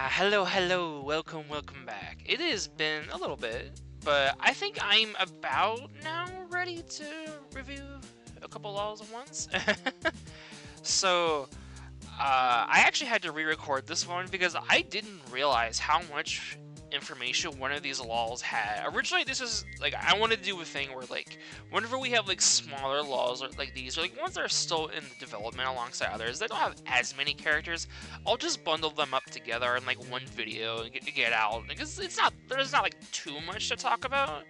Hello, welcome back. It has been a little bit, but I think I'm about now ready to review a couple laws at once. so, I actually had to re-record this one because I didn't realize how much information one of these laws had. Originally, this is like I wanted to do a thing where like whenever we have like smaller laws or like these or like ones that are still in development alongside others, they don't have as many characters. I'll just bundle them up together in like one video and get out because there's not like too much to talk about.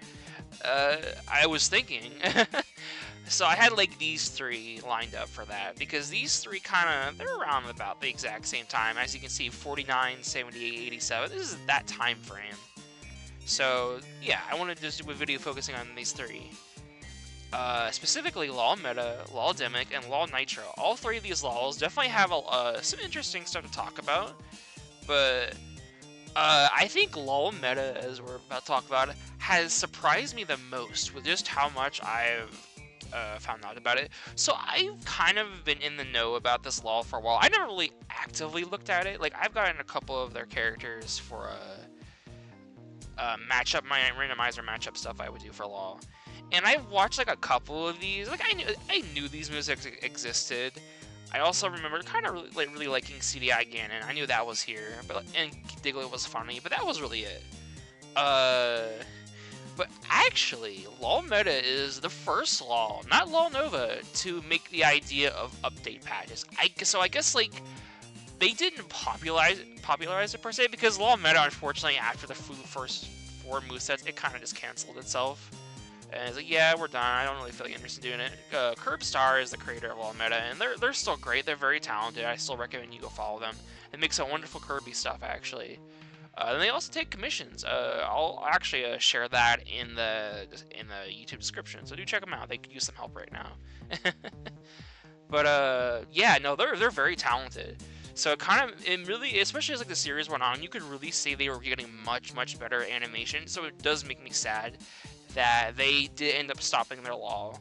I was thinking. So I had like these three lined up for that because these three they're around about the exact same time. As you can see, 49, 78, 87. This is that time frame. So yeah, I wanted to just do a video focusing on these three. Specifically Law Meta, Law Demic, and Law Nitro. All three of these laws definitely have some interesting stuff to talk about, but I think Law Meta, as we're about to talk about, has surprised me the most with just how much I've found out about it. So I've kind of been in the know about this law for a while. I never really actively looked at it. Like I've gotten a couple of their characters for matchup, my randomizer matchup stuff I would do for law, and I've watched like a couple of these. Like I knew these moves existed. I also remember kind of really liking CDI Ganon. I knew that was here, and Diglett was funny, but that was really it. But actually, Law Meta is the first law, not Law Nova, to make the idea of update patches. I guess like they didn't popularize it per se because Law Meta, unfortunately, after the first 4 movesets, it kind of just canceled itself. And it's like, yeah, we're done. I don't really feel interested in doing it. Curbstar is the creator of Law Meta, and they're still great. They're very talented. I still recommend you go follow them. They make some wonderful Kirby stuff, actually. And they also take commissions. I'll actually share that in the YouTube description, so do check them out. They could use some help right now. But yeah, no, they're very talented. So it really, especially as like the series went on, you could really see they were getting much better animation. So it does make me sad that they did end up stopping their law.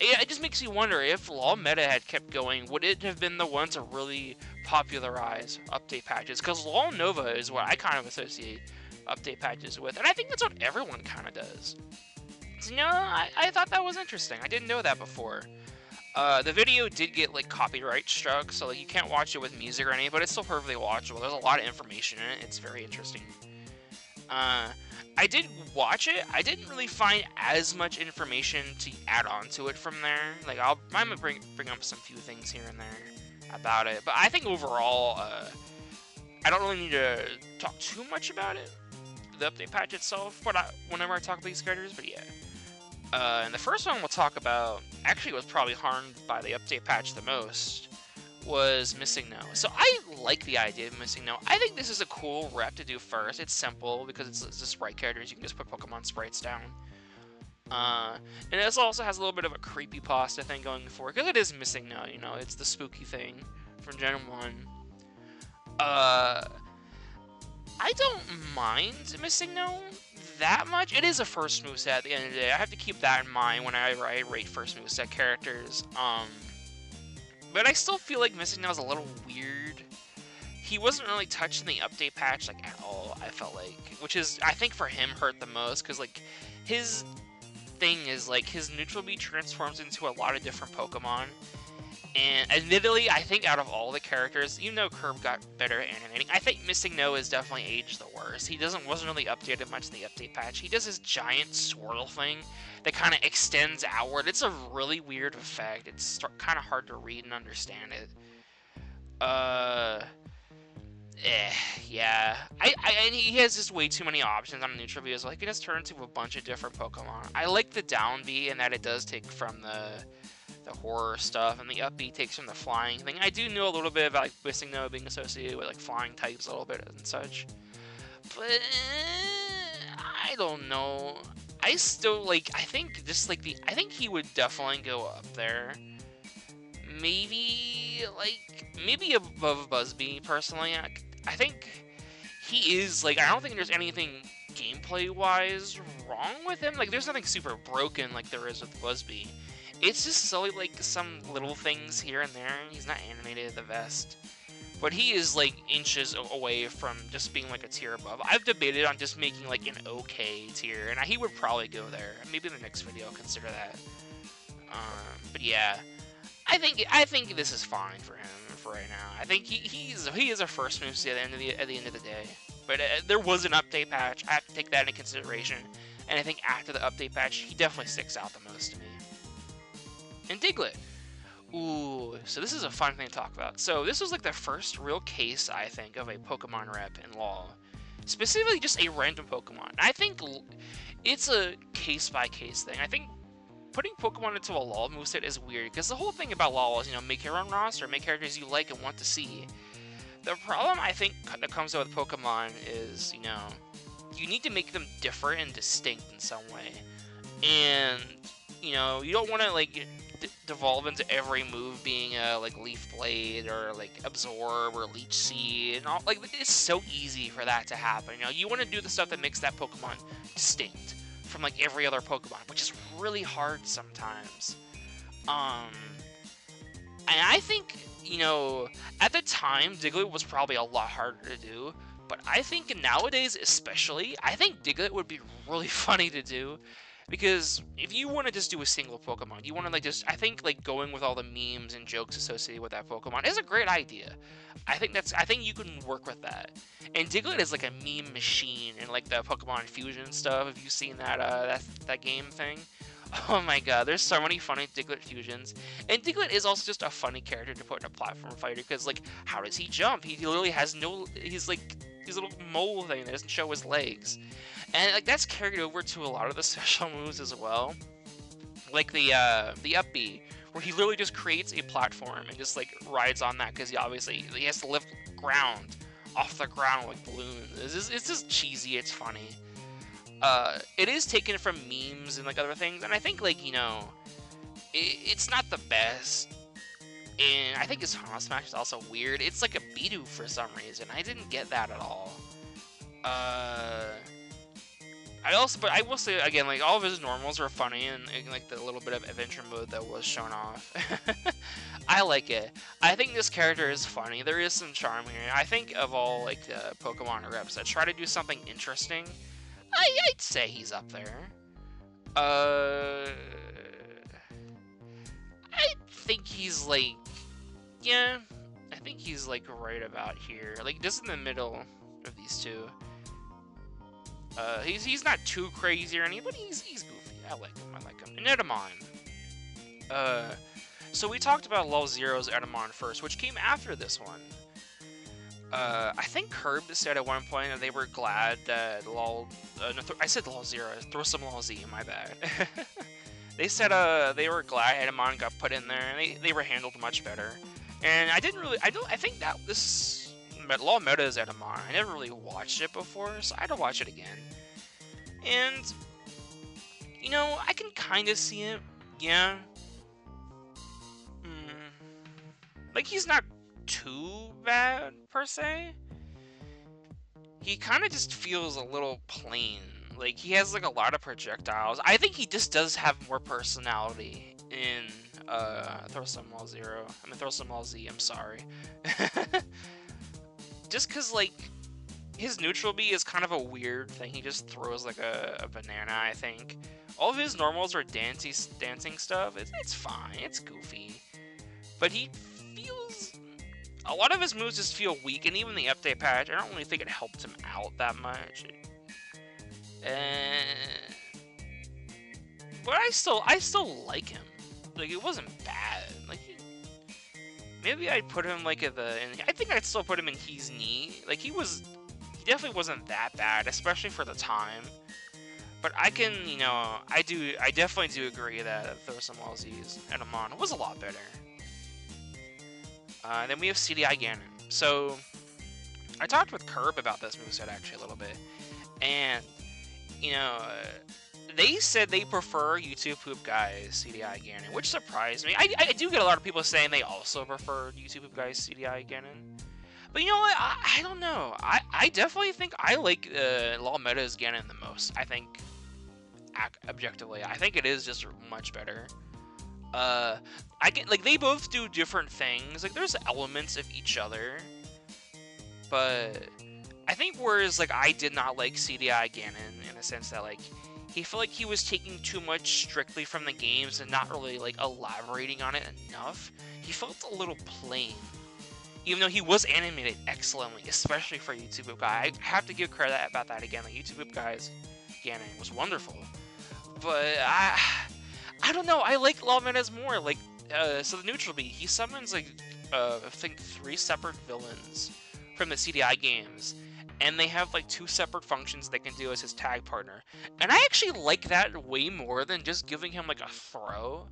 It just makes you wonder if Law Meta had kept going, would it have been the one to really popularize update patches? Because Law Nova is what I kind of associate update patches with, and I think that's what everyone kind of does. So, you know, I thought that was interesting. I didn't know that before. The video did get like copyright struck, so like you can't watch it with music or anything, but it's still perfectly watchable. There's a lot of information in it. It's very interesting. I did watch it. I didn't really find as much information to add on to it from there. Like I'm gonna bring up some few things here and there about it, but I think overall, I don't really need to talk too much about it, the update patch itself. But whenever I talk about these characters, but yeah. And the first one we'll talk about actually was probably harmed by the update patch the most. Was MissingNo. So I like the idea of MissingNo. I think this is a cool rep to do first. It's simple because it's just sprite characters. You can just put Pokemon sprites down. And this also has a little bit of a creepypasta thing going for it because it is MissingNo. You know, it's the spooky thing from Gen 1. I don't mind MissingNo that much. It is a first moveset at the end of the day. I have to keep that in mind whenever I rate first moveset characters. But I still feel like MissingNo is a little weird. He wasn't really touched in the update patch like at all, I felt like. Which is, I think for him, hurt the most. Because like, his thing is like, his neutral B transforms into a lot of different Pokemon. And admittedly, I think out of all the characters, even though Curb got better at animating, I think MissingNo is definitely aged the worst. He wasn't really updated much in the update patch. He does his giant swirl thing that kind of extends outward. It's a really weird effect. It's kind of hard to read and understand it. Yeah. And he has just way too many options on neutral B as well. He can just turn into a bunch of different Pokemon. I like the down B in that it does take from the horror stuff, and the up B takes from the flying thing. I do know a little bit about like MissingNo being associated with like flying types a little bit and such, but I don't know. I still like. I think just like I think he would definitely go up there. Maybe above Buzzbee personally. I think he is like. I don't think there's anything gameplay wise wrong with him. Like there's nothing super broken like there is with Buzzbee. It's just solely like some little things here and there. He's not animated the best. But he is like inches away from just being like a tier above. I've debated on just making like an okay tier, and he would probably go there. Maybe in the next video I'll consider that. But yeah, I think this is fine for him for right now. I think he is a first moveset at the end of the day. But there was an update patch. I have to take that into consideration. And I think after the update patch, he definitely sticks out the most to me. And Diglett. Ooh, so this is a fun thing to talk about. So this was like the first real case, I think, of a Pokemon rep in LoL. Specifically just a random Pokemon. I think it's a case-by-case thing. I think putting Pokemon into a LoL moveset is weird, because the whole thing about LoL is, make your own roster, make characters you like and want to see. The problem, I think, that comes out with Pokemon is, you need to make them different and distinct in some way. And, you don't want to, like, devolve into every move being like Leaf Blade or like Absorb or Leech Seed and all. Like, it's so easy for that to happen. You want to do the stuff that makes that Pokemon distinct from like every other Pokemon, which is really hard sometimes. And I think, at the time Diglett was probably a lot harder to do, but I think nowadays especially, I think Diglett would be really funny to do. Because if you want to just do a single Pokemon, you want to I think going with all the memes and jokes associated with that Pokemon is a great idea. I think you can work with that. And Diglett is like a meme machine in like the Pokemon Fusion stuff. Have you seen that game thing? Oh my god, there's so many funny Diglett fusions. And Diglett is also just a funny character to put in a platform fighter, because like, how does he jump? He literally has he's like his little mole thing that doesn't show his legs. And like that's carried over to a lot of the special moves as well. Like the up B, where he literally just creates a platform and just like rides on that, because he has to lift ground off the ground like balloons. It's just cheesy, it's funny. It is taken from memes and like other things, and I think like, it's not the best. And I think his Hana Smash is also weird. It's like a Bidoof for some reason. I didn't get that at all. But I will say again, like all of his normals are funny, and like the little bit of adventure mode that was shown off. I like it. I think this character is funny. There is some charm here. I think of all like the Pokemon reps that try to do something interesting, I'd say he's up there. I think he's like, yeah, I think he's like right about here, like just in the middle of these two. He's not too crazy or anything, but he's goofy. I like him. And Edamon. So we talked about LoL Zero's Edamon first, which came after this one. I think Curb said at one point that they were glad that LoL... I said LoL Zero. Throw some LoL Z, my bad. They said they were glad Edamon got put in there, and they were handled much better. And I think that this... LoL Meta is Edamon. I never really watched it before, so I had to watch it again. And, I can kind of see it. Yeah. Like, he's not too bad, per se. He kind of just feels a little plain. Like, he has, like, a lot of projectiles. I think he just does have more personality in, Throw Some LoL Zero. Throw Some LoL Z, I'm sorry. Just because, like, his neutral B is kind of a weird thing. He just throws, like, a banana, I think. All of his normals are dancing stuff. It's fine. It's goofy. But he feels... A lot of his moves just feel weak, and even the update patch, I don't really think it helped him out that much. But I still like him. Like, it wasn't bad. Like, maybe I'd put him like at I think I'd still put him in He's Knee. Like he definitely wasn't that bad, especially for the time. But I can, I definitely do agree that Throw Some LoL Z's Edamon was a lot better. Then we have CDI Ganon. So I talked with Curb about this moveset actually a little bit, and they said they prefer YouTube Poop Guys CDI Ganon, which surprised me. I do get a lot of people saying they also prefer YouTube Poop Guys CDI Ganon. But you know what? I don't know. I definitely think I like LoL Meta's Ganon the most. I think, objectively, I think it is just much better. They both do different things. Like, there's elements of each other. But I think whereas like I did not like CDI Ganon in the sense that like he felt like he was taking too much strictly from the games and not really like elaborating on it enough. He felt a little plain. Even though he was animated excellently, especially for YouTube Boop Guy. I have to give credit about that again. Like YouTube Boop Guy's Ganon was wonderful. But I don't know. I like Lawmanez more. Like, so the Neutral Bee, he summons like I think 3 separate villains from the CDI games, and they have like 2 separate functions they can do as his tag partner. And I actually like that way more than just giving him like a throw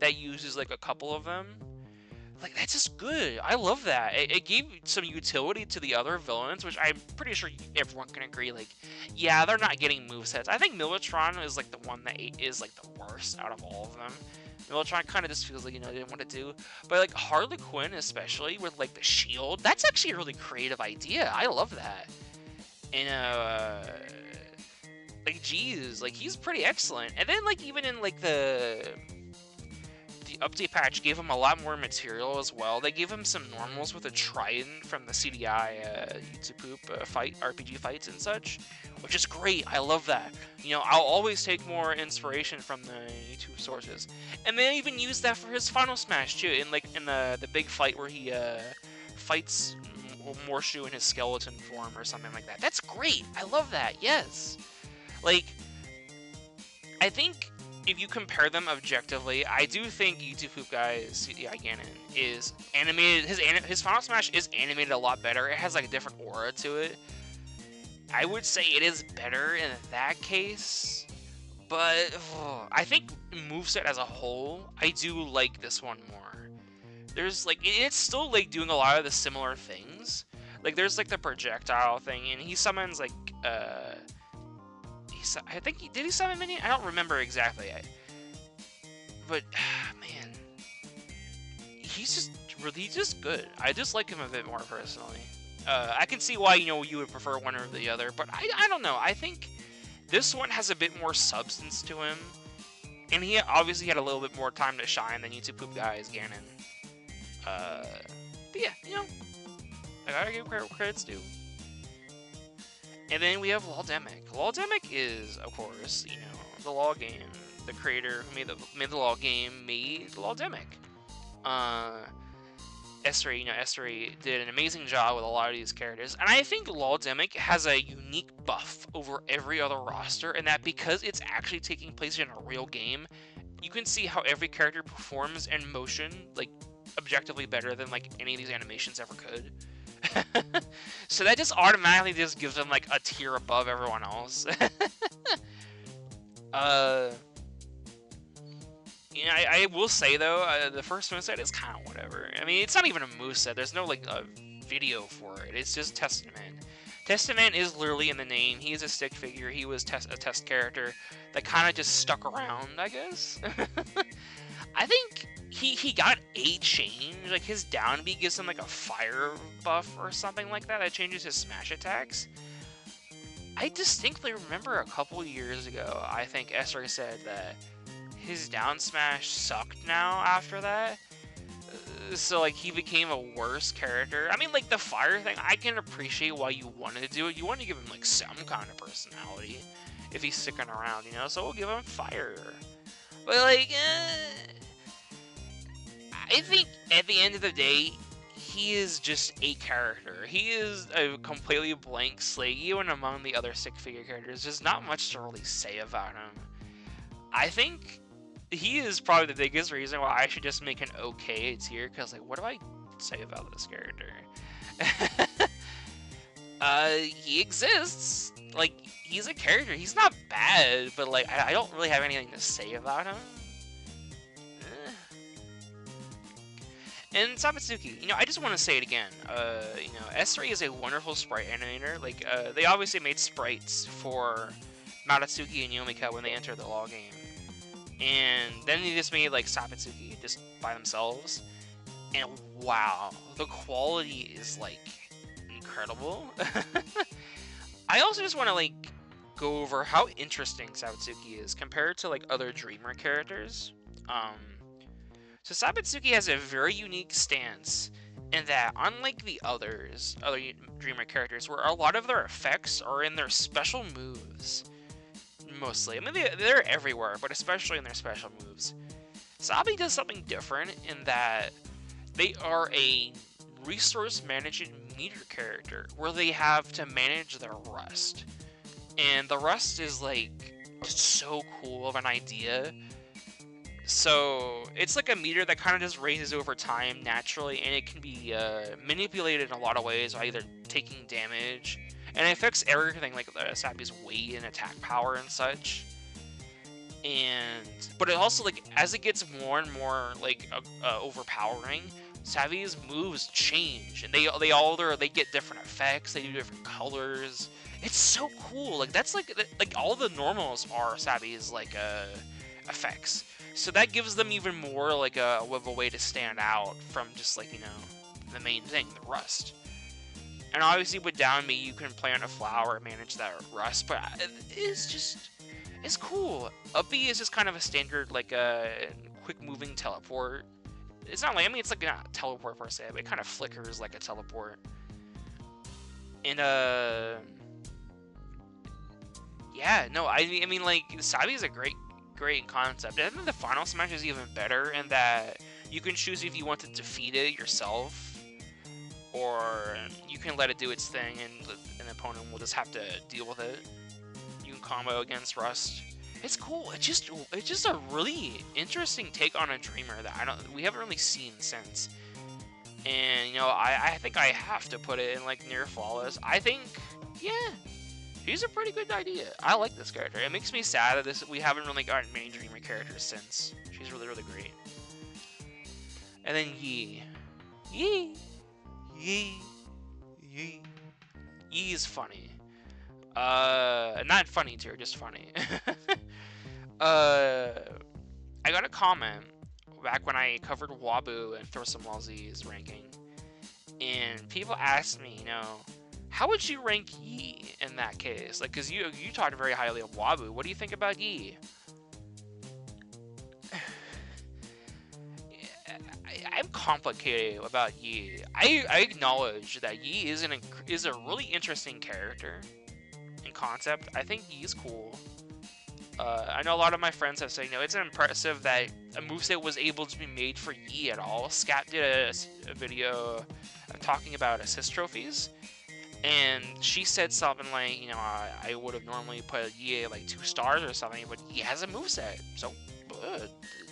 that uses like a couple of them. Like, that's just good. I love that. It gave some utility to the other villains, which I'm pretty sure everyone can agree, like, yeah, they're not getting movesets. I think Militron is, like, the one that is, like, the worst out of all of them. Militron kind of just feels like, you know, they didn't want to do. But, like, Harley Quinn, especially, with, like, the shield, that's actually a really creative idea. I love that. And, like, geez, like, he's pretty excellent. And then, like, even in, like, the update patch gave him a lot more material as well. They gave him some normals with a trident from the CDI YouTube Poop RPG fights and such, which is great. I love that. You know, I'll always take more inspiration from the YouTube sources. And they even used that for his final smash too, in the big fight where he fights Morshu in his skeleton form or something like that. That's great. I love that. Yes. Like, I think if you compare them objectively, I do think YouTube Poop Guy's CDI Ganon is animated. His Final Smash is animated a lot better. It has like a different aura to it. I would say it is better in that case, but I think moveset as a whole, I do like this one more. There's like it's still like doing a lot of the similar things. Like there's like the projectile thing, and he summons like I think did he summon Minion? I don't remember exactly. But man, he's just good. I just like him a bit more personally. I can see why you would prefer one or the other, but I don't know. I think this one has a bit more substance to him, and he obviously had a little bit more time to shine than YouTube Poop Guy's Ganon. But yeah, I gotta give credits due. And then we have Demic. Demic is, of course, the Law game. The creator who made the Law game made Demic. Esri did an amazing job with a lot of these characters. And I think Demic has a unique buff over every other roster, in that because it's actually taking place in a real game, you can see how every character performs in motion, like, objectively better than, like, any of these animations ever could. So that just automatically just gives them like a tier above everyone else. I will say though, the first moveset is kind of whatever. I mean, it's not even a moveset. There's no like a video for it. It's just Testament. Testament is literally in the name. He is a stick figure. He was a test character that kind of just stuck around, I guess. I think he got a change. Like his down B gives him like a fire buff or something like that. That changes his smash attacks. I distinctly remember a couple years ago, I think Esri said that his down smash sucked now after that. So like he became a worse character. I mean, like the fire thing, I can appreciate why you wanted to do it. You want to give him like some kind of personality if he's sticking around, so we'll give him fire. But like, I think at the end of the day, he is just a character. He is a completely blank slate, even among the other stick figure characters. There's not much to really say about him. I think he is probably the biggest reason why I should just make an okay tier, because like, what do I say about this character? He exists. Like, he's a character. He's not bad, but like, I don't really have anything to say about him. And Sabitsuki, I just want to say it again. S3 is a wonderful sprite animator. Like, they obviously made sprites for Matatsuki and Yomika when they entered the Law game. And then they just made, like, Sabitsuki just by themselves. And wow, the quality is, like, incredible. I also just want to, like, go over how interesting Sabitsuki is compared to, like, other Dreamer characters. So Sabitsuki has a very unique stance in that, unlike the other Dreamer characters, where a lot of their effects are in their special moves, mostly. I mean, they're everywhere, but especially in their special moves. Sabi does something different in that they are a resource management meter character, where they have to manage their rust. And the rust is, like, just so cool of an idea. So it's like a meter that kind of just raises over time naturally, and it can be manipulated in a lot of ways by either taking damage, and it affects everything like Sabi's weight and attack power and such. But it also, like, as it gets more and more like overpowering, Sabi's moves change, and they get different effects. They do different colors. It's so cool. Like, that's like all the normals are Sabi's like effects. So that gives them even more like of a way to stand out from just, like, you know, the main thing, the rust. And obviously with down B, you can plant a flower and manage that rust, but it's cool. Up B is just kind of a standard, like, quick moving teleport. It's not like, I mean, it's like not a teleport per se, but it kind of flickers like a teleport. And yeah, no, I mean, like, Sabi is a great concept. I think the final smash is even better in that you can choose if you want to defeat it yourself, or you can let it do its thing, and an opponent will just have to deal with it. You can combo against Rust. It's cool. It's just a really interesting take on a Dreamer that we haven't really seen since. And, you know, I think I have to put it in, like, near flawless. I think, yeah, she's a pretty good idea. I like this character. It makes me sad that we haven't really gotten many Dreamer characters since. She's really, really great. And then Yi. Yi is funny. Not funny tier, just funny. I got a comment back when I covered Wooo and Throw Some Z's ranking, and people asked me, you know, how would you rank Yi in that case? Like, cause you talked very highly of Wooo. What do you think about Yi? I'm complicated about Yi. I acknowledge that Yi is a really interesting character in concept. I think Yi is cool. I know a lot of my friends have said, you know, it's impressive that a moveset was able to be made for Yi at all. Scat did a video talking about assist trophies, and she said something like, you know, I would have normally put Yi at like 2 stars or something, but Yi has a moveset, so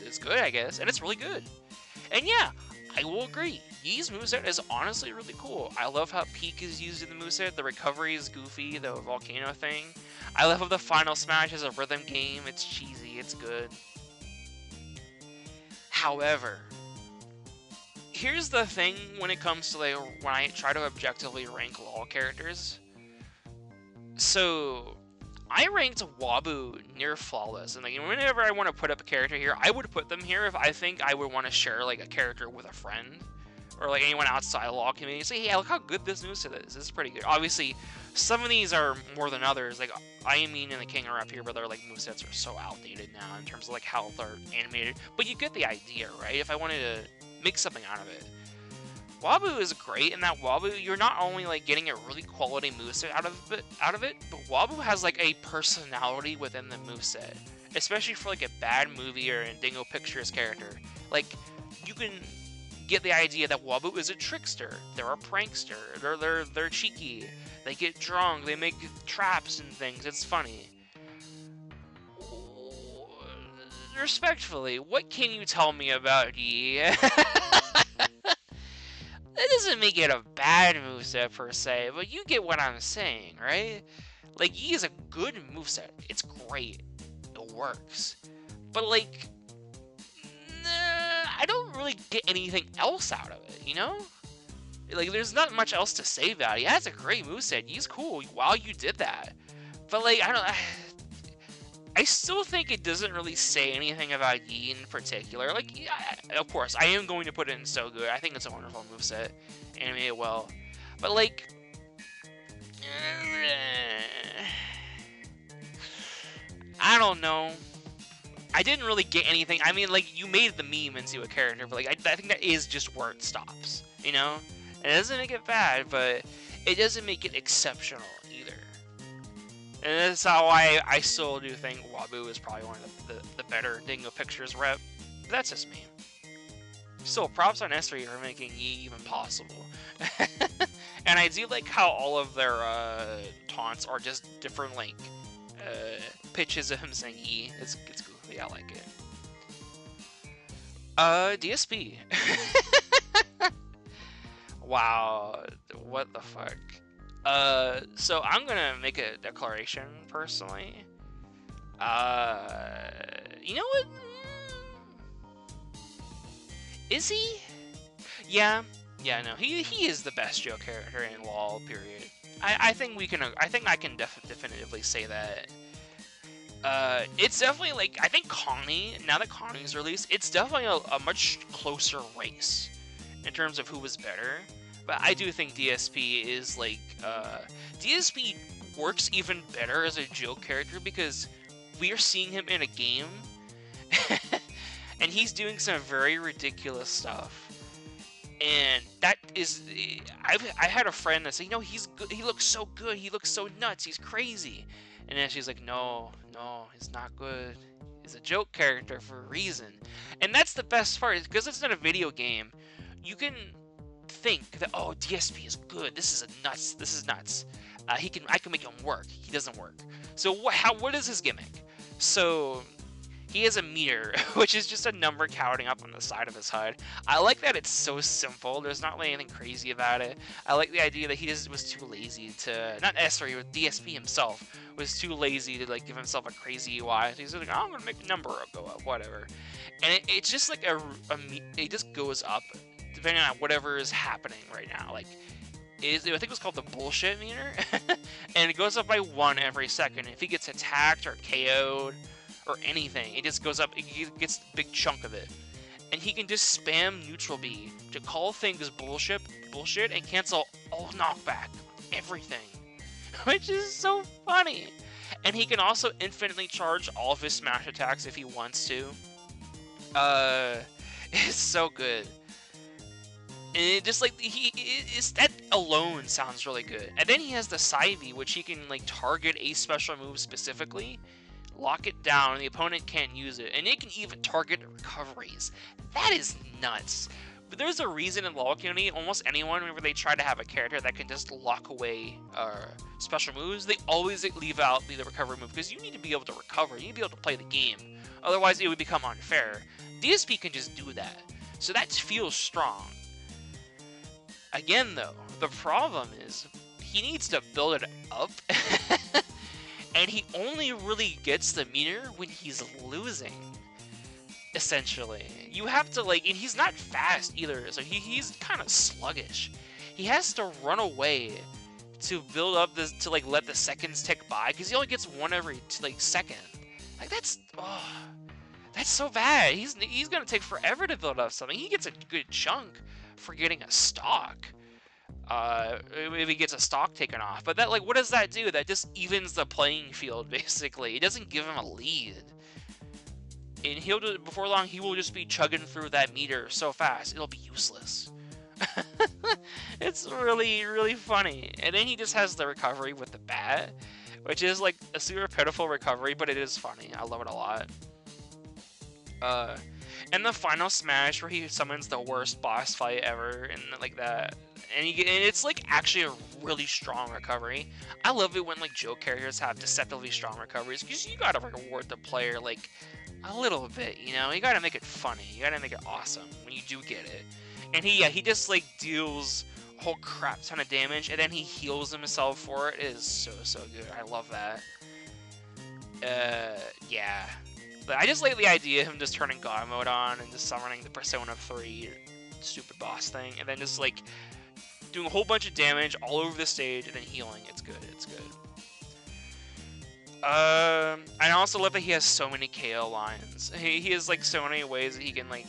it's good, I guess, and it's really good. And yeah, I will agree, Yi's moveset is honestly really cool. I love how Peak is used in the moveset, the recovery is goofy, the volcano thing. I love how the final smash is a rhythm game, it's cheesy, it's good. However, here's the thing when it comes to, like, when I try to objectively rank LoL characters. So, I ranked Wooo near flawless, and, like, whenever I want to put up a character here, I would put them here if I think I would want to share, like, a character with a friend, or, like, anyone outside LoL community. Say, hey, look how good this moveset is. This is pretty good. Obviously, some of these are more than others. Like, Iamine and the King are up here, but their, like, movesets are so outdated now in terms of, like, how they're animated. But you get the idea, right? If I wanted to make something out of it. Wooo is great in that Wooo, you're not only, like, getting a really quality moveset out of it, but Wooo has, like, a personality within the moveset, especially for, like, a bad movie or a Dingo Pictures character. Like, you can get the idea that Wooo is a trickster. They're a prankster. They're cheeky. They get drunk. They make traps and things. It's funny. Respectfully, what can you tell me about Yi? That doesn't make it a bad moveset per se, but you get what I'm saying, right? Like, Yi is a good moveset. It's great. It works. But, like, I don't really get anything else out of it, you know? Like, there's not much else to say about it. Yeah, it's a great moveset. Yi's cool. Wow, you did that. But, like, I still think it doesn't really say anything about Yi in particular. Like, yeah, of course, I am going to put it in So Good. I think it's a wonderful moveset, animated well. But, like, I don't know. I didn't really get anything. I mean, like, you made the meme into a character, but, like, I think that is just where it stops. you know? And it doesn't make it bad, but it doesn't make it exceptional either. And that's how I still do think Wooo is probably one of the better Dingo Pictures rep. But that's just me. Still, props on S3 for making Yi even possible. And I do like how all of their taunts are just different, like, pitches of him saying Yi. It's goofy, I like it. DSP. Wow, what the fuck? So I'm gonna make a declaration, personally. You know what? Is he? Yeah, no, he is the best Joe character in LoL, period. I think I can definitively say that. It's definitely, like, I think Connie, now that Connie's released, it's definitely a much closer race in terms of who was better. But I do think DSP is, like, DSP works even better as a Joe character because we are seeing him in a game and he's doing some very ridiculous stuff. And that is, I had a friend that said, you know, he's good, he looks so good, he looks so nuts, he's crazy. And then she's like, no, he's not good. He's a joke character for a reason. And that's the best part, because it's not a video game. You can think that, oh, DSP is good. This is nuts. I can make him work. He doesn't work. So what is his gimmick? So he has a meter, which is just a number counting up on the side of his HUD. I like that it's so simple. There's not really anything crazy about it. I like the idea that he just was too lazy to, not necessarily with DSP himself, was too lazy to, like, give himself a crazy UI. So he's like, oh, I'm gonna make a number go up, whatever. And it's just like it just goes up depending on whatever is happening right now. Like, I think it was called the bullshit meter, and it goes up by 1 every second. If he gets attacked or KO'd or anything, it just goes up. He gets a big chunk of it, and he can just spam neutral B to call things bullshit, and cancel all knockback, everything, which is so funny. And he can also infinitely charge all of his smash attacks if he wants to. It's so good. And it just, like, that alone sounds really good. And then he has the Psyve, which he can, like, target a special move specifically, lock it down, and the opponent can't use it. And it can even target recoveries. That is nuts. But there's a reason in LoL community, almost anyone, whenever they try to have a character that can just lock away special moves, they always leave out the recovery move, because you need to be able to recover. You need to be able to play the game. Otherwise, it would become unfair. DSP can just do that. So that feels strong. Again, though, the problem is he needs to build it up, and he only really gets the meter when he's losing, essentially. You have to, like, and he's not fast either, so he's kind of sluggish. He has to run away to build up this, to, like, let the seconds tick by, because he only gets 1 every, like, second. Like, that's so bad. He's gonna take forever to build up something. He gets a good chunk for getting a stock, if he gets a stock taken off. But that, like, what does that do? That just evens the playing field, basically. It doesn't give him a lead. And before long, he will just be chugging through that meter so fast, it'll be useless. It's really, really funny. And then he just has the recovery with the bat, which is, like, a super pitiful recovery, but it is funny. I love it a lot. And the final smash where he summons the worst boss fight ever, and like that, and it's, like, actually a really strong recovery. I love it when, like, Joe characters have deceptively strong recoveries, because you gotta reward the player, like, a little bit, you know? You gotta make it funny. You gotta make it awesome when you do get it. And he just, like, deals a whole crap ton of damage, and then he heals himself for it. It is so good. I love that. Yeah. But I just like the idea of him just turning God mode on and just summoning the Persona 3 stupid boss thing, and then just, like, doing a whole bunch of damage all over the stage and then healing. It's good. I also love that he has so many KO lines. He has, like, so many ways that he can, like,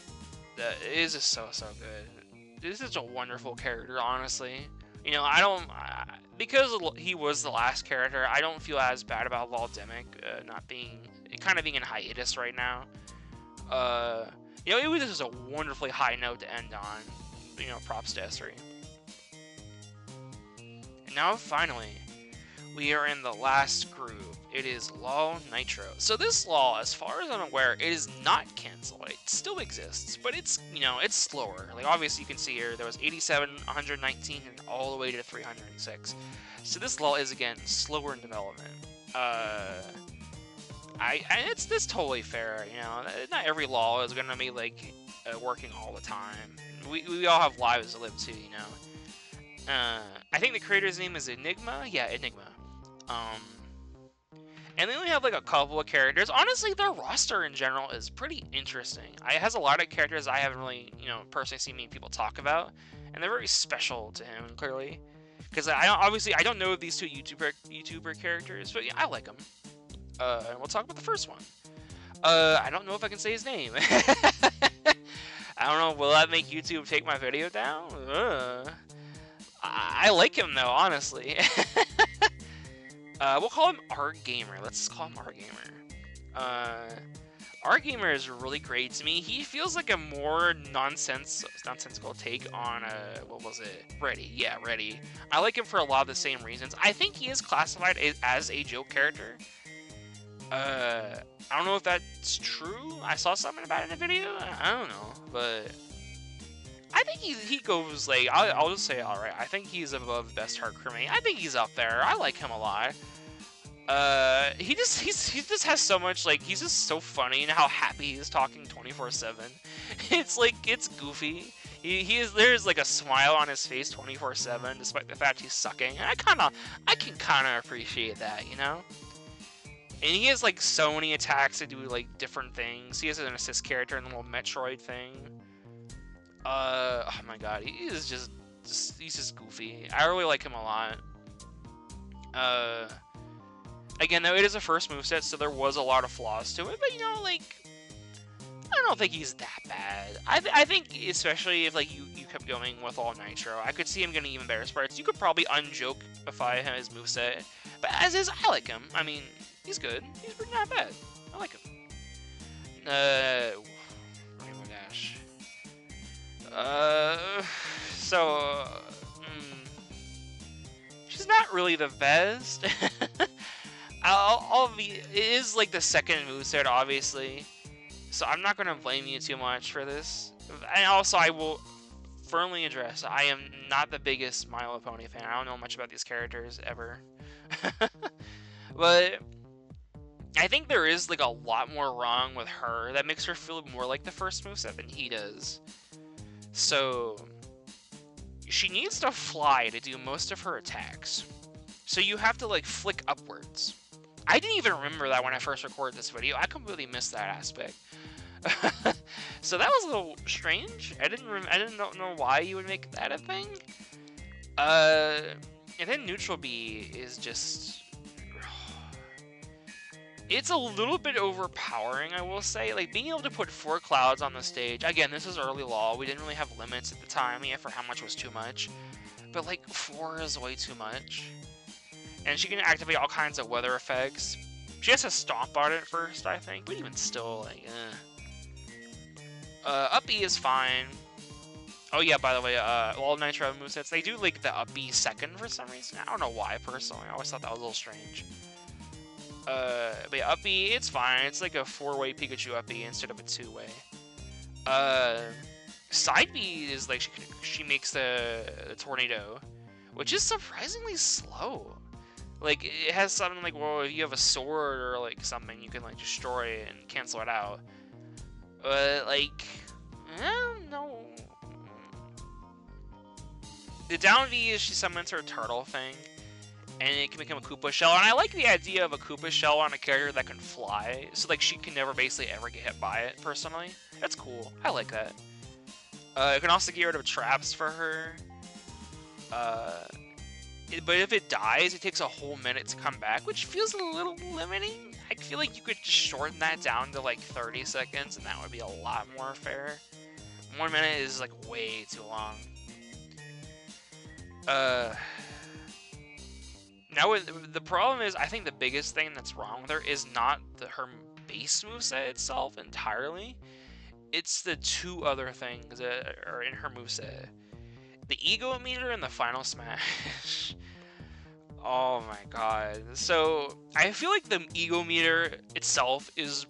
it is just so good. This is a wonderful character, honestly. You know, because he was the last character, I don't feel as bad about Demic kind of being in hiatus right now. You know, it was just a wonderfully high note to end on. props to S3. And now finally, we are in the last group. It is Law Nitro. So this law, as far as I'm aware, it is not canceled. It still exists, but it's, it's slower. Like, obviously you can see here, there was 87, 119, and all the way to 306. So this law is, again, slower in development. It's totally fair, not every law is going to be, like, working all the time. We all have lives to live too, I think the creator's name is Enigma? Yeah, Enigma. And they only have like a couple of characters. Honestly, their roster in general is pretty interesting. It has a lot of characters I haven't really, personally seen many people talk about, and they're very special to him, clearly. Because I don't know these two YouTuber characters, but yeah, I like them. And we'll talk about the first one. I don't know if I can say his name. I don't know. Will that make YouTube take my video down? I like him though, honestly. We'll call him R-Gamer. Let's call him R-Gamer. R-Gamer is really great to me. He feels like a more nonsensical take on, what was it? Ready. Yeah, Ready. I like him for a lot of the same reasons. I think he is classified as a joke character. I don't know if that's true. I saw something about it in a video. I don't know, but I think he goes, like, I'll just say alright. I think he's above best hardcore main. I think he's up there. I like him a lot. He just has so much, like, he's just so funny and how happy he is talking 24/7. It's like, it's goofy. There's like a smile on his face 24/7 despite the fact he's sucking. And I can kinda appreciate that, And he has like so many attacks to do like different things. He has an assist character in the little Metroid thing. Oh my god, he's just goofy. I really like him a lot. Again, though, it is a first moveset, so there was a lot of flaws to it, but like, I don't think he's that bad. I think, especially if like you kept going with all Nitro, I could see him getting even better sprites. You could probably unjokeify his moveset, but as is, I like him. I mean, he's good. He's pretty not bad. I like him. Rainbow Dash. She's not really the best. It is like the second moveset, obviously, so I'm not gonna blame you too much for this. And also, I will firmly address, I am not the biggest My Little Pony fan. I don't know much about these characters ever. But I think there is like a lot more wrong with her that makes her feel more like the first moveset than he does. So she needs to fly to do most of her attacks. So you have to like flick upwards. I didn't even remember that when I first recorded this video. I completely missed that aspect. So that was a little strange. I didn't know why you would make that a thing. And then Neutral B is just, it's a little bit overpowering, I will say. Like, being able to put 4 clouds on the stage. Again, this is early law. We didn't really have limits at the time, for how much was too much. But like 4 is way too much. And she can activate all kinds of weather effects. She has to stomp on it first, I think. But even still, like, Up B is fine. Oh yeah, by the way, all Nitro movesets, they do like the Up B second for some reason. I don't know why, personally. I always thought that was a little strange. But yeah, Up B, it's fine. It's like a 4-way Pikachu Up B instead of a 2-way. Side B is like, she makes the tornado, which is surprisingly slow. Like, it has something like, well, if you have a sword or like something, you can like destroy it and cancel it out. But like, I don't know. The down V is she summons her turtle thing, and it can become a Koopa shell. And I like the idea of a Koopa shell on a character that can fly, so like she can never basically ever get hit by it. Personally, that's cool. I like that. You can also get rid of traps for her. But if it dies, it takes a whole minute to come back, which feels a little limiting. I feel like you could just shorten that down to like 30 seconds, and that would be a lot more fair. 1 minute is like way too long. Now the problem is, I think the biggest thing that's wrong with her is not her base moveset itself entirely. It's the 2 other things that are in her moveset. The ego meter in the final smash. Oh my god. So, I feel like the ego meter itself is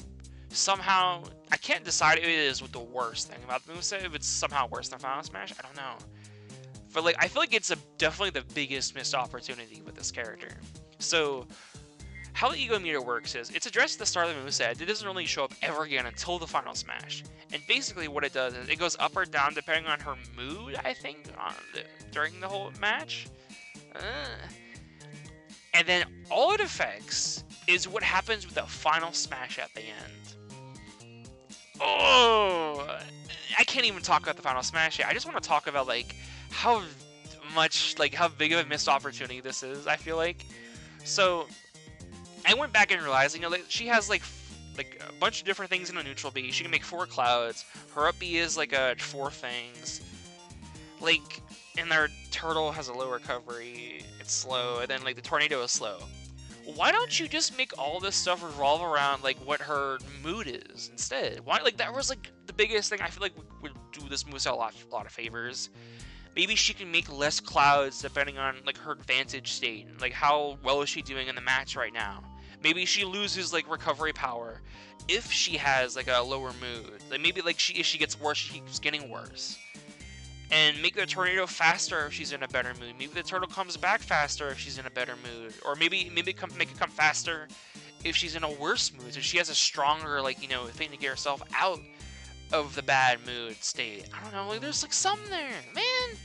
somehow... I can't decide if it is the worst thing about the moveset, if it's somehow worse than Final Smash. I don't know. But like, I feel like it's definitely the biggest missed opportunity with this character. So, how the ego meter works is, it's addressed at the start of the moveset. It doesn't really show up ever again until the Final Smash. And basically what it does is, it goes up or down depending on her mood, I think, during the whole match. And then all it affects is what happens with the Final Smash at the end. Oh! I can't even talk about the Final Smash yet. I just want to talk about, like, how big of a missed opportunity this is, I feel like. So, I went back and realized, you know, like, she has, like a bunch of different things in a neutral B. She can make 4 clouds. Her up B is, like, 4 things. Like, and their turtle has a low recovery. It's slow. And then, like, the tornado is slow. Why don't you just make all this stuff revolve around, like, what her mood is instead? Why, like, that was, like, the biggest thing I feel like would do this moveset a lot of favors. Maybe she can make less clouds depending on, like, her advantage state. Like, how well is she doing in the match right now? Maybe she loses, like, recovery power if she has, like, a lower mood. Like, maybe, like, if she gets worse, she keeps getting worse. And make the tornado faster if she's in a better mood. Maybe the turtle comes back faster if she's in a better mood. Or maybe make it come faster if she's in a worse mood. So she has a stronger, like, you know, thing to get herself out of the bad mood state. I don't know, like, there's, like, some there, man.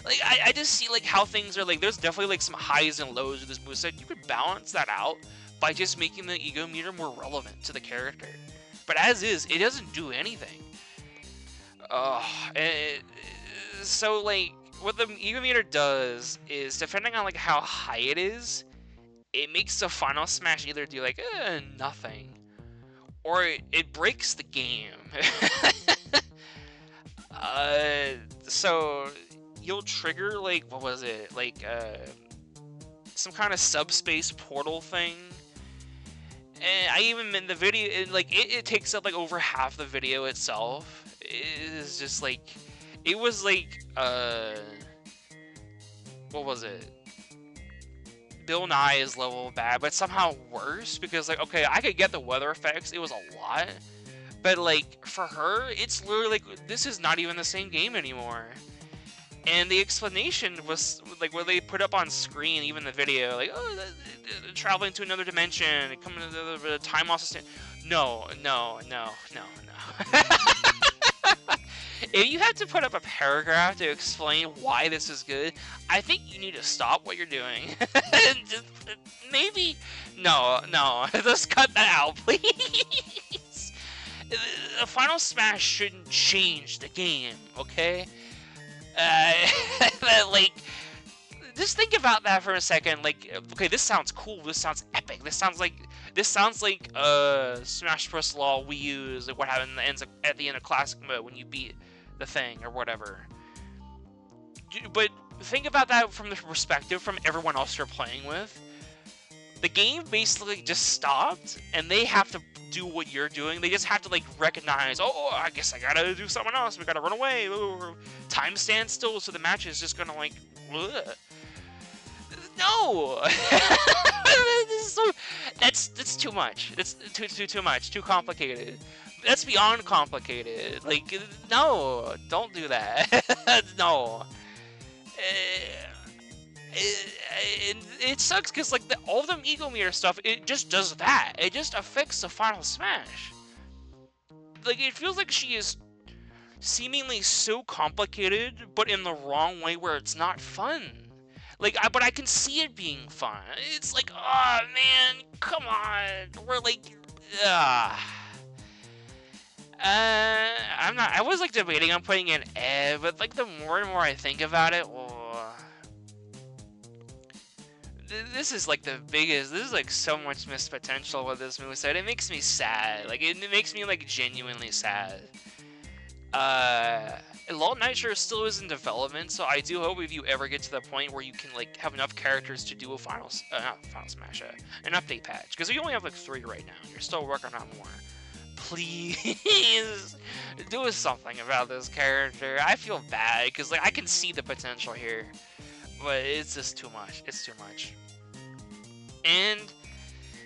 Like, I just see, like, how things are, like, there's definitely, like, some highs and lows with this moveset. You could balance that out by just making the ego meter more relevant to the character. But as is, it doesn't do anything. So, like, what the ego meter does is, depending on, like, how high it is, it makes the Final Smash either do, like, nothing, or it breaks the game. So, you'll trigger, like, what was it, like, some kind of subspace portal thing. And I even in the video, it takes up, like, over half the video itself. It is just, like, it was, like, what was it? Bill Nye's level of bad, but somehow worse, because, like, okay, I could get the weather effects, it was a lot, but, like, for her, it's literally, like, this is not even the same game anymore. And the explanation was, like, what they put up on screen, even the video, like, oh, traveling to another dimension, coming to the time loss. No. If you have to put up a paragraph to explain why this is good, I think you need to stop what you're doing. Just, maybe, no, just cut that out, please. The Final Smash shouldn't change the game, okay? Like, just think about that for a second. Like, okay, this sounds cool. This sounds epic. This sounds like Smash Bros. Law we use, like what happened at the end of Classic Mode when you beat the thing or whatever. But think about that from the perspective from everyone else you're playing with. The game basically just stopped, and they have to do what you're doing. They just have to, like, recognize, oh, I guess I gotta do something else. We gotta run away. Time stands still, so the match is just gonna, like, ugh. No. That's too much. That's too much. Too complicated. That's beyond complicated. Like, no, don't do that. No. It sucks because, like, all of them ego meter stuff, it just does that. It just affects the Final Smash. Like, it feels like she is seemingly so complicated, but in the wrong way where it's not fun. Like, but I can see it being fun. It's like, oh man, come on. We're like, I was, like, debating on putting in but, like, the more and more I think about it, this is, like, this is, like, so much missed potential with this moveset. It makes me sad. Like, it makes me, like, genuinely sad. Law Nitro still is in development, so I do hope if you ever get to the point where you can, like, have enough characters to do a an update patch. Because you only have, like, 3 right now, and you're still working on more. please do something about this character. I feel bad because like I can see the potential here, but it's just too much. It's too much. And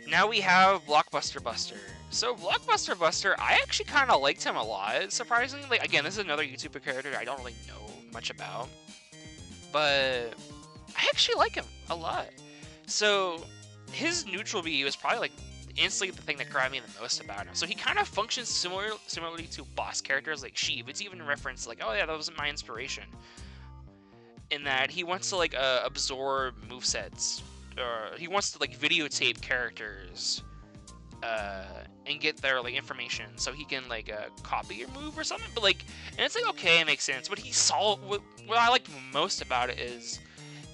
now we have Blockbuster Buster. So Blockbuster Buster, I actually kind of liked him a lot, surprisingly. Like, again, this is another YouTuber character I don't really know much about, but I actually like him a lot. So his neutral B was probably like instantly the thing that grabbed me the most about him. So he kind of functions similarly to boss characters like Sheev. It's even referenced like, oh yeah, that was my inspiration. In that he wants to like absorb movesets, or he wants to like videotape characters and get their like information so he can like copy your move or something. But like, and it's like, okay, it makes sense. What he saw, what I liked most about it is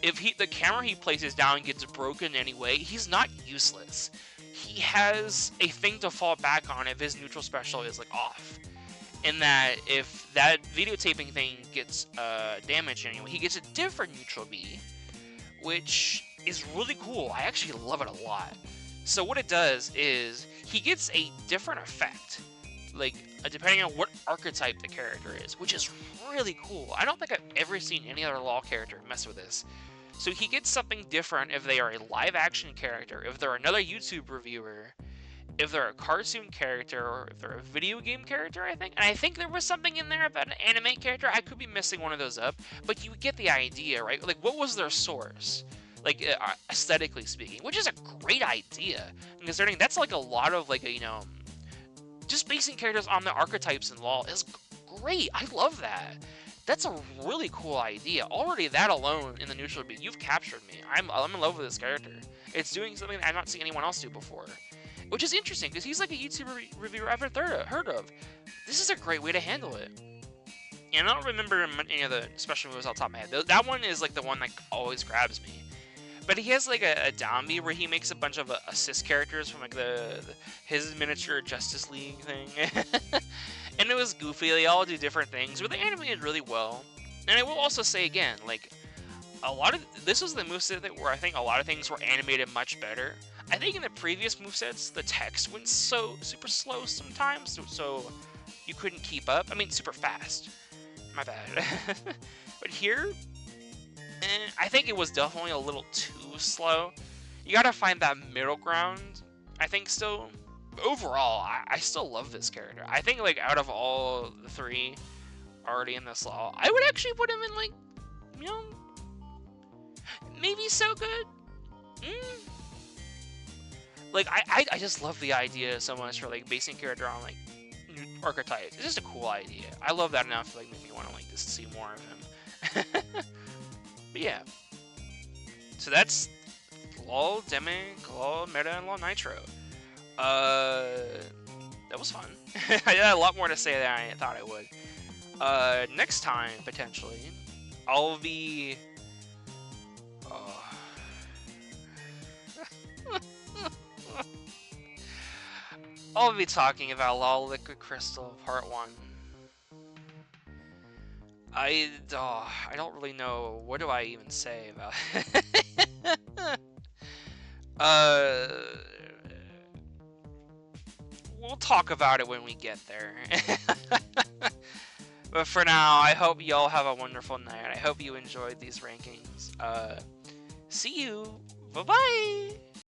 if the camera he places down gets broken anyway, he's not useless. He has a thing to fall back on if his neutral special is like off. In that if that videotaping thing gets damaged anyway, he gets a different neutral B, which is really cool. I actually love it a lot. So what it does is he gets a different effect, like depending on what archetype the character is, which is really cool. I don't think I've ever seen any other LoL character mess with this. So he gets something different if they are a live action character, if they're another YouTube reviewer, if they're a cartoon character, or if they're a video game character, I think. And I think there was something in there about an anime character. I could be messing one of those up, but you get the idea, right? Like, what was their source? Like, aesthetically speaking, which is a great idea. Considering that's like a lot of, like, you know, just basing characters on the archetypes in LoL is great. I love that. That's a really cool idea. Already that alone in the neutral B, you've captured me. I'm in love with this character. It's doing something that I've not seen anyone else do before. Which is interesting, because he's like a YouTube reviewer I've heard of. This is a great way to handle it. And I don't remember any of the special moves off the top of my head. That one is like the one that always grabs me. But he has like a down B where he makes a bunch of assist characters from like his miniature Justice League thing. And it was goofy. They all do different things, but they animated really well. And I will also say again, like, this was the moveset where I think a lot of things were animated much better. I think in the previous movesets, the text went so super slow sometimes, so you couldn't keep up. I mean, super fast. My bad. But here, I think it was definitely a little too slow. You gotta find that middle ground, I think, still. But overall, I still love this character. I think, like, out of all the three already in this LoL, I would actually put him in, like, you know, maybe so good. Like, I just love the idea so much for, like, basing character on, like, new archetypes. It's just a cool idea. I love that enough to, like, make me want to, like, just see more of him. But yeah. So that's LoL, Demic, LoL Meta, and LoL Nitro. That was fun. I had a lot more to say than I thought I would. Next time, potentially, I'll be... I'll be talking about LoL Liquid Crystal Part 1. I don't really know. What do I even say about it? We'll talk about it when we get there. But for now, I hope y'all have a wonderful night. I hope you enjoyed these rankings. See you. Bye-bye.